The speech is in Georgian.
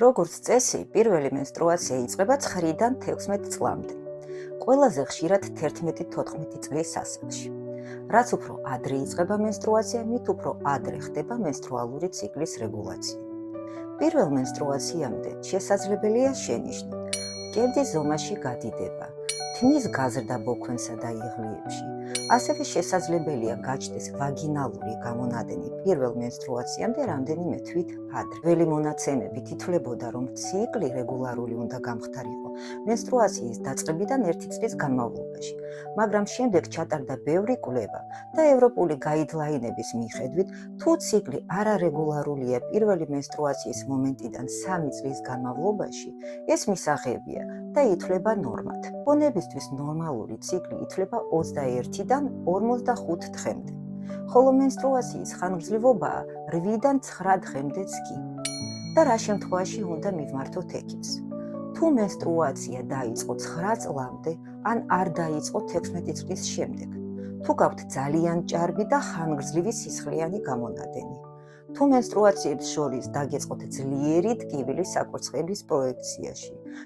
როგორც წესი, პირველი menstruatsiya იწყება 9-დან 16 წლამდე. ყველაზე ხშირად 11-14 წლის ასაკში. რაც უფრო ადრე იწყება menstruatsiya, მით უფრო ადრე ხდება menstruალური ციკლის რეგულაცია. პირველ menstruatsiამდე შესაძლებელია შენიშვნით მკერდის ზომაში გადიდება, თმის გაზრდა ბოქვენსა და იღლიებში. ასევე შესაძლებელია გაჩნდეს ვაგინალური გამონადენი პირველ menstruatsiამდე რამდენიმე თვით ადრე. პირველი მონაცემებით ითვლებოდა, რომ ციკლი რეგულარული უნდა გამხდარიყო menstruatsiyis დაწყებიდან 1 წლის განმავლობაში, მაგრამ შემდეგ ჩატარდა ბევრი კვლევა და ევროპული გაიდლაინების მიხედვით, თუ ციკლი არარეგულარულია პირველი menstruatsiyis მომენტიდან 3 წლის განმავლობაში, ეს მისაღებია და ითვლება ნორმად. ბუნებისთვის ნორმალური ციკლი ითვლება 21-დან 45 დღემდე, ხოლო menstruatsiyis ხანგრძლივობაა 8-დან 9 დღემდეც კი. და რა შემთხვევაში უნდა მივმართოთ ექიმს? თუ menstruatsiya დაიწყო 9 წლამდე, ან არ დაიწყო 16 წლის შემდეგ, თუ გაქვთ ძალიან ჭარბი და ხანგრძლივი სისხლიანი გამონადენი, თუ menstruatsiებს შორის დაგეწყოთ ძლიერი ტკივილი საკურცხების პროექციაში,